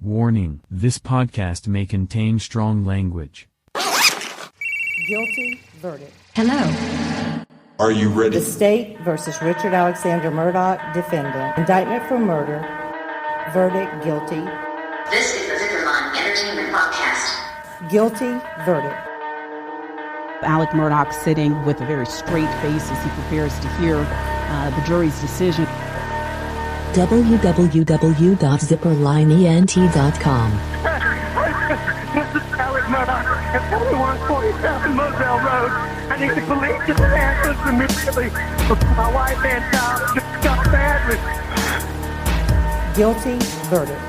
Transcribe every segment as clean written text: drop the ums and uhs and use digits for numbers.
Warning: this podcast may contain strong language. Guilty verdict. Hello. Are you ready? The State versus Richard Alexander Murdaugh, defendant. Indictment for murder. Verdict, guilty. This is the Zipperline Entertainment Podcast. Guilty verdict. Alex Murdaugh sitting with a very straight face as he prepares to hear the jury's decision. www.zipperlineent.com. This is Alex Murdaugh at 7147 Moselle Road. I need the police to answer immediately. My wife and child just got badly. Guilty verdict.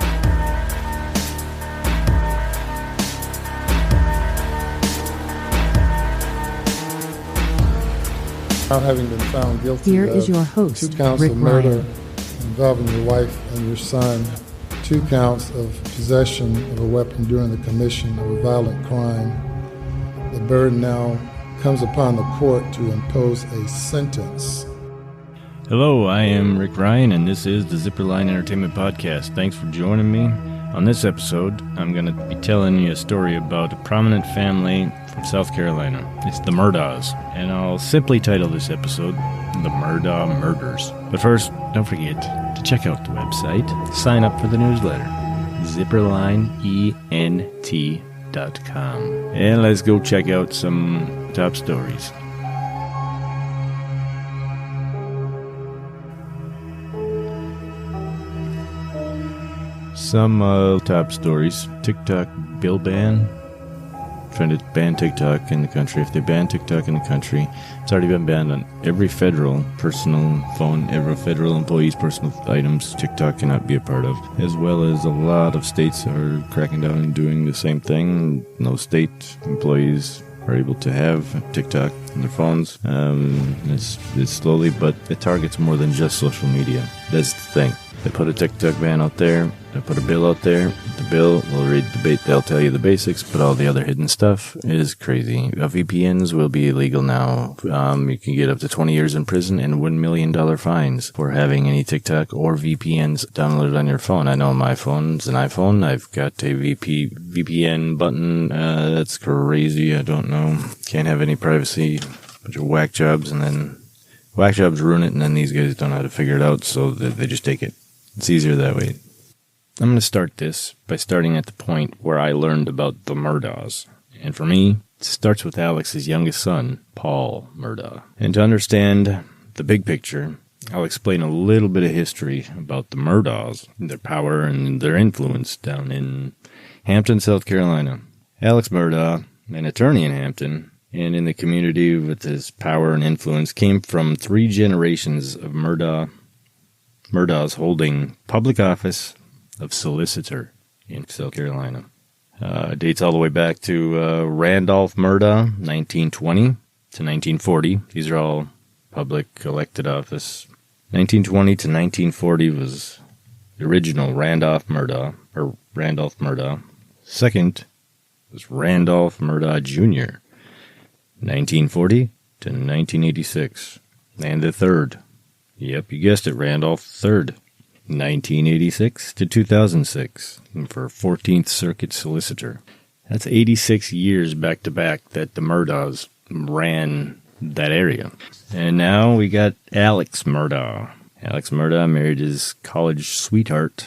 Now having been found guilty Here of is your host, 2 counts Rick of murder Ryan. involving your wife and your son, 2 counts of possession of a weapon during the commission of a violent crime, the burden now comes upon the court to impose a sentence. Hello, I am Rick Ryan, and this is the Zipperline Entertainment Podcast. Thanks for joining me. On this episode, I'm going to be telling you a story about a prominent family from South Carolina. It's the Murdaughs, and I'll simply title this episode, The Murdaugh Murders. But first, don't forget to check out the website, sign up for the newsletter, zipperlineent.com. And let's go check out some top stories. Some top stories. TikTok bill ban. Trying to ban TikTok in the country. If they ban TikTok in the country, it's already been banned on every federal personal phone, every federal employee's personal items TikTok cannot be a part of. As well as a lot of states are cracking down and doing the same thing. No state employees are able to have TikTok on their phones. It's slowly, but it targets more than just social media. That's the thing. They put a TikTok ban out there. They put a bill out there. The bill will read they'll tell you the basics, but all the other hidden stuff is crazy. VPNs will be illegal now. You can get up to 20 years in prison and $1 million fines for having any TikTok or VPNs downloaded on your phone. I know my phone's an iPhone. I've got a VPN button. That's crazy. I don't know. Can't have any privacy. Bunch of whack jobs, and then whack jobs ruin it, and then these guys don't know how to figure it out, so they just take it. It's easier that way. I'm going to start this by starting at the point where I learned about the Murdaughs. And for me, it starts with Alex's youngest son, Paul Murdaugh. And to understand the big picture, I'll explain a little bit of history about the Murdaughs, their power and their influence down in Hampton, South Carolina. Alex Murdaugh, an attorney in Hampton, and in the community with his power and influence, came from 3 generations of Murdaughs holding public office of solicitor in South Carolina. Dates all the way back to Randolph Murdaugh, 1920 to 1940. These are all public elected office. 1920 to 1940 was the original Randolph Murdaugh. Second was Randolph Murdaugh Jr., 1940 to 1986. And the third, yep, you guessed it, Randolph III, 1986 to 2006, for 14th Circuit Solicitor. That's 86 years back-to-back that the Murdaughs ran that area. And now we got Alex Murdaugh. Alex Murdaugh married his college sweetheart,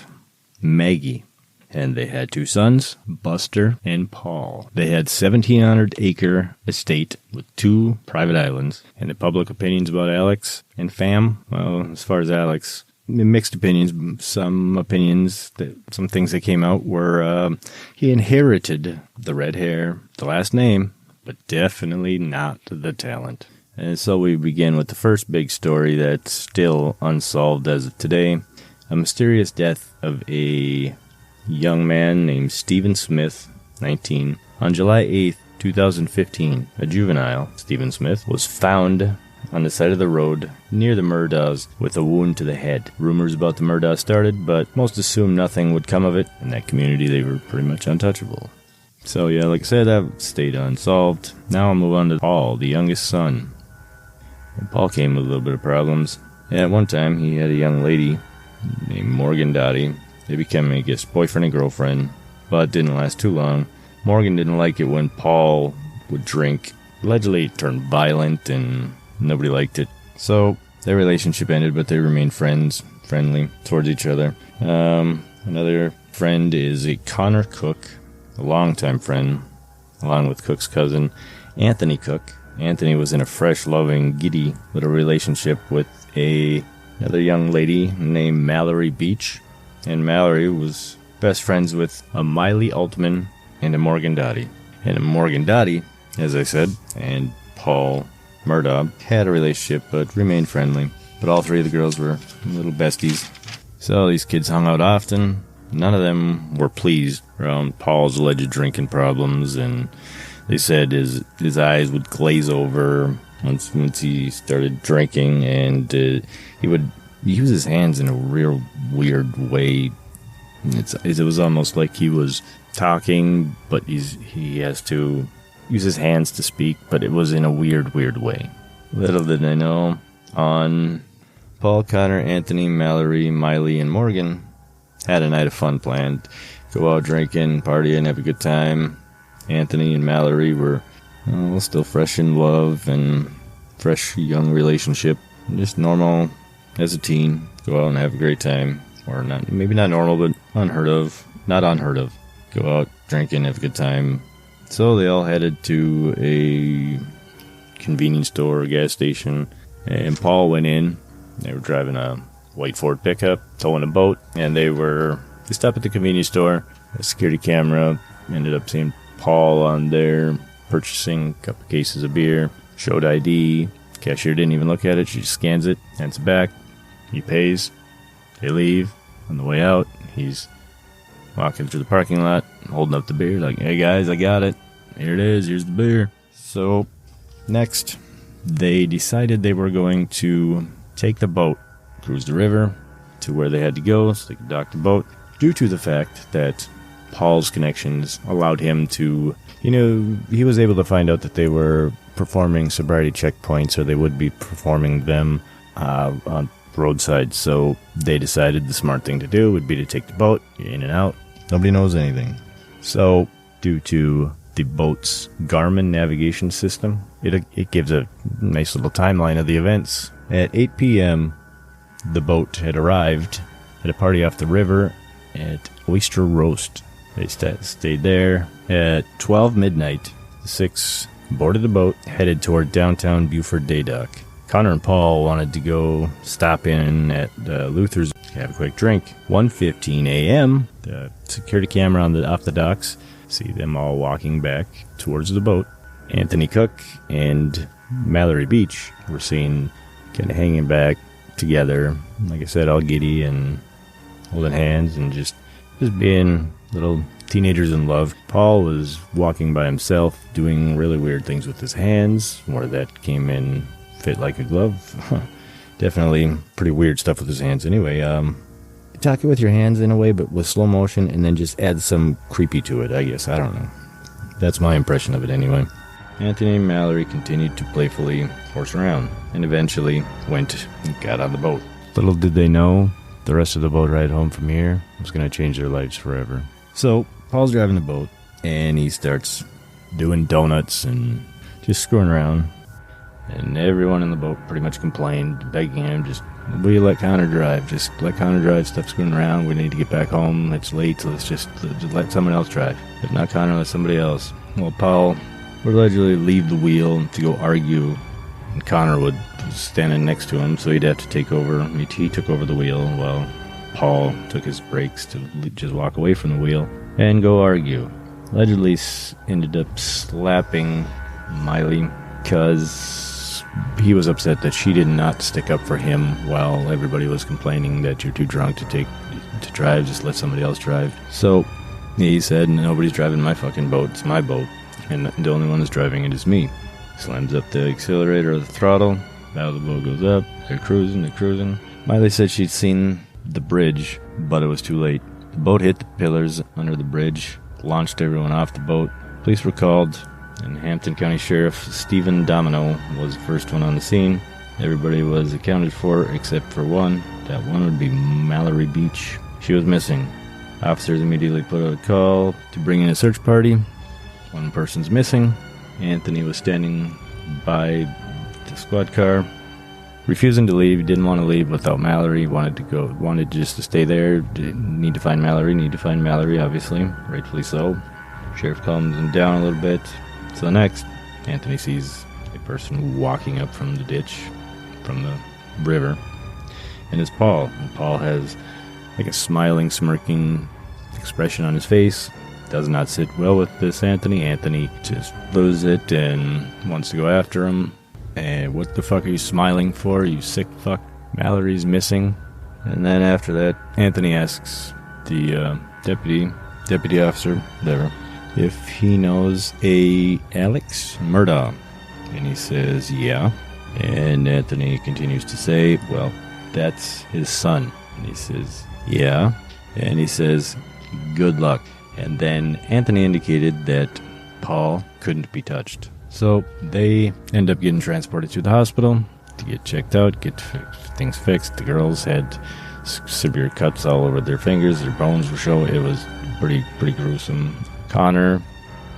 Maggie. And they had 2 sons, Buster and Paul. They had 1,700-acre estate with 2 private islands. And the public opinions about Alex and fam, well, as far as Alex, mixed opinions. Some things that came out were he inherited the red hair, the last name, but definitely not the talent. And so we begin with the first big story that's still unsolved as of today. A mysterious death of a young man named Stephen Smith, 19. On July 8th, 2015, a juvenile, Stephen Smith, was found on the side of the road near the Murdaughs with a wound to the head. Rumors about the Murdaughs started, but most assumed nothing would come of it. In that community, they were pretty much untouchable. So yeah, like I said, that stayed unsolved. Now I'll move on to Paul, the youngest son. And Paul came with a little bit of problems. At one time, he had a young lady named Morgan Dottie, They became, I guess, boyfriend and girlfriend, but it didn't last too long. Morgan didn't like it when Paul would drink. Allegedly, it turned violent, and nobody liked it. So their relationship ended, but they remained friendly towards each other. Another friend is a Connor Cook, a longtime friend, along with Cook's cousin, Anthony Cook. Anthony was in a fresh, loving, giddy little relationship with another young lady named Mallory Beach. And Mallory was best friends with a Miley Altman and a Morgan Dottie. And a Morgan Dottie, as I said, and Paul Murdaugh had a relationship but remained friendly. But all three of the girls were little besties. So these kids hung out often. None of them were pleased around Paul's alleged drinking problems, and they said his eyes would glaze over once he started drinking, and he would use his hands in a real weird way. It was almost like he was talking, but he has to use his hands to speak, but it was in a weird way. Little did I know, on Paul, Connor, Anthony, Mallory, Miley, and Morgan had a night of fun planned. Go out drinking, partying, have a good time. Anthony and Mallory were still fresh in love and fresh young relationship. Just normal as a teen. Go out and have a great time. Or not, maybe not normal, but unheard of. Not unheard of. Go out drinking, have a good time. So they all headed to a convenience store or gas station. And Paul went in. They were driving a white Ford pickup, towing a boat, and they stopped at the convenience store. A security camera ended up seeing Paul on there purchasing a couple cases of beer, showed ID. Cashier didn't even look at it. She just scans it, hands it back. He pays. They leave. On the way out, he's walking through the parking lot, holding up the beer, like, hey guys, I got it. Here it is. Here's the beer. So next, they decided they were going to take the boat, cruise the river to where they had to go so they could dock the boat, due to the fact that Paul's connections allowed him to, he was able to find out that they were performing sobriety checkpoints, or they would be performing them on roadside. So they decided the smart thing to do would be to take the boat in and out. Nobody knows anything. So due to the boat's Garmin navigation system, it gives a nice little timeline of the events. At 8 p.m., the boat had arrived at a party off the river at Oyster Roast. They stayed there. At 12 midnight, the six boarded the boat, headed toward downtown Buford Day Dock. Connor and Paul wanted to go stop in at Luther's, have a quick drink. 1:15 a.m., the security camera off the docks see them all walking back towards the boat. Anthony Cook and Mallory Beach were seen kind of hanging back together, like I said, all giddy and holding hands and just being little teenagers in love. Paul was walking by himself, doing really weird things with his hands, where that came in fit like a glove. Definitely pretty weird stuff with his hands. Anyway, talk it with your hands in a way, but with slow motion, and then just add some creepy to it, I guess. I don't know. That's my impression of it anyway. Anthony and Mallory continued to playfully horse around, and eventually went and got on the boat. Little did they know, the rest of the boat ride home from here was going to change their lives forever. So, Paul's driving the boat, and he starts doing donuts and just screwing around. And everyone in the boat pretty much complained, begging him, will you let Connor drive? Just let Connor drive, stop screwing around. We need to get back home. It's late, so let's just let someone else drive. If not Connor, let somebody else. Well, Paul would allegedly leave the wheel to go argue, and Connor was standing next to him, so he'd have to take over. He took over the wheel while Paul took his brakes to just walk away from the wheel and go argue. Allegedly ended up slapping Miley because he was upset that she did not stick up for him while everybody was complaining that you're too drunk to drive, just let somebody else drive. So he said, nobody's driving my fucking boat, it's my boat, and the only one that's driving it is me. Slams up the accelerator or the throttle, bow of the boat goes up, they're cruising. Miley said she'd seen the bridge, but it was too late. The boat hit the pillars under the bridge, launched everyone off the boat. Police were called, and Hampton County Sheriff Stephen Domino was the first one on the scene. Everybody was accounted for except for one. That one would be Mallory Beach. She was missing. Officers immediately put out a call to bring in a search party. One person's missing. Anthony was standing by the squad car, refusing to leave. He didn't want to leave without Mallory. Wanted just to stay there. Need to find Mallory, obviously. Rightfully so. Sheriff calms him down a little bit. So next, Anthony sees a person walking up from the ditch, from the river, and it's Paul. And Paul has like a smiling, smirking expression on his face. Does not sit well with this Anthony. Anthony just loses it and wants to go after him. And what the fuck are you smiling for, you sick fuck? Mallory's missing. And then after that, Anthony asks the deputy officer, whatever, if he knows a Alex Murdaugh. And he says, yeah. And Anthony continues to say, well, that's his son. And he says, yeah. And he says, good luck. And then Anthony indicated that Paul couldn't be touched. So they end up getting transported to the hospital to get checked out, get things fixed. The girls had severe cuts all over their fingers. Their bones were showing. It was pretty gruesome. Connor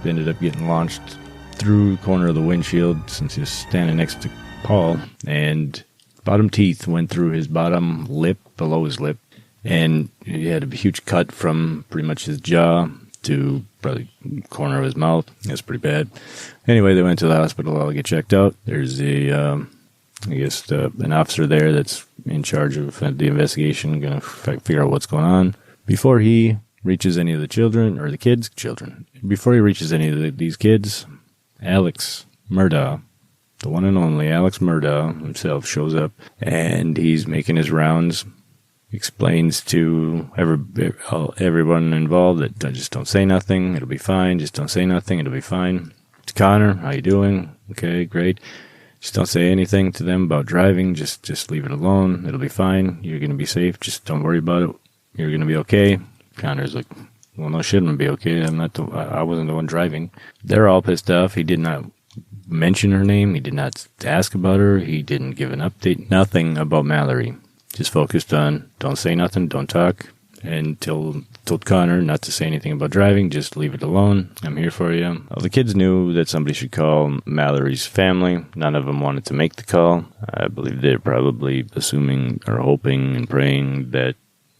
ended up getting launched through the corner of the windshield since he was standing next to Paul, and bottom teeth went through his bottom lip, below his lip, and he had a huge cut from pretty much his jaw to probably corner of his mouth. That's pretty bad. Anyway, they went to the hospital all to get checked out. There's an officer there that's in charge of the investigation, going to figure out what's going on. Before he reaches any of the children, before he reaches any of these kids, Alex Murdaugh, the one and only Alex Murdaugh himself, shows up, and he's making his rounds. Explains to everyone involved that just don't say nothing, it'll be fine. Just don't say nothing, it'll be fine. To Connor, how you doing? Okay, great. Just don't say anything to them about driving. Just leave it alone. It'll be fine. You're gonna be safe. Just don't worry about it. You're gonna be okay. Connor's like, well, no shit, I'm gonna be okay. I wasn't the one driving. They're all pissed off. He did not mention her name. He did not ask about her. He didn't give an update. Nothing about Mallory. Just focused on don't say nothing, don't talk, and told Connor not to say anything about driving, just leave it alone. I'm here for you. Well, the kids knew that somebody should call Mallory's family. None of them wanted to make the call. I believe they're probably assuming or hoping and praying that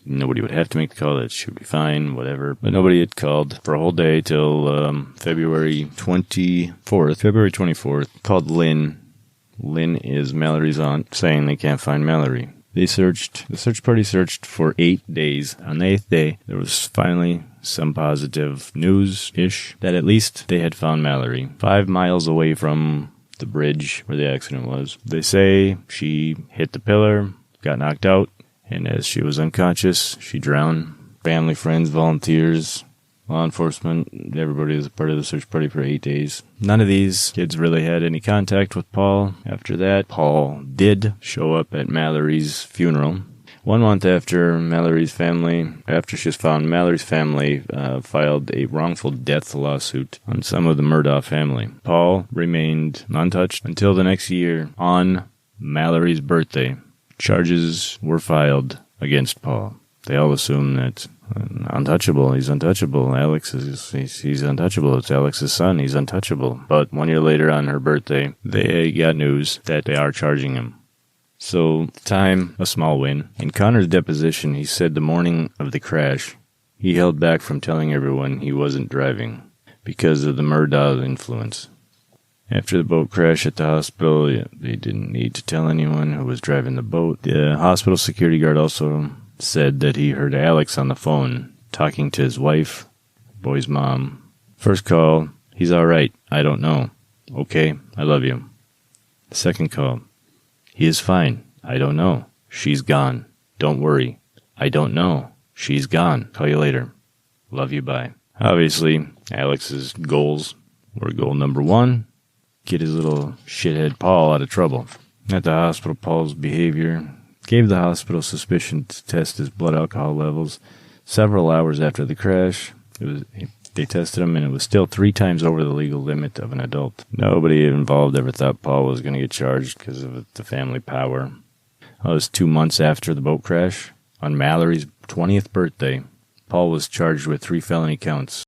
nobody would have to make the call, that she would be fine, whatever. But nobody had called for a whole day till February 24th. Called Lynn. Lynn is Mallory's aunt, saying they can't find Mallory. The search party searched for 8 days. On the 8th day, there was finally some positive news-ish that at least they had found Mallory 5 miles away from the bridge where the accident was. They say she hit the pillar, got knocked out, and as she was unconscious, she drowned. Family, friends, volunteers, law enforcement, everybody was a part of the search party for 8 days. None of these kids really had any contact with Paul after that. Paul did show up at Mallory's funeral. 1 month after she was found, Mallory's family filed a wrongful death lawsuit on some of the Murdaugh family. Paul remained untouched until the next year on Mallory's birthday. Charges were filed against Paul. They all assume that untouchable. He's untouchable. He's untouchable. It's Alex's son. He's untouchable. But 1 year later on her birthday, they got news that they are charging him. So, time, a small win. In Connor's deposition, he said the morning of the crash, he held back from telling everyone he wasn't driving because of the Murdaugh influence. After the boat crash at the hospital, they didn't need to tell anyone who was driving the boat. The hospital security guard also said that he heard Alex on the phone talking to his wife, boy's mom. First call, he's all right. I don't know. Okay, I love you. The second call, he is fine. I don't know. She's gone. Don't worry. I don't know. She's gone. Call you later. Love you, bye. Obviously, Alex's goals were goal number 1, get his little shithead Paul out of trouble. At the hospital, Paul's behavior gave the hospital suspicion to test his blood alcohol levels. Several hours after the crash, they tested him, and it was still 3 times over the legal limit of an adult. Nobody involved ever thought Paul was going to get charged because of the family power. It was 2 months after the boat crash. On Mallory's 20th birthday, Paul was charged with 3 felony counts.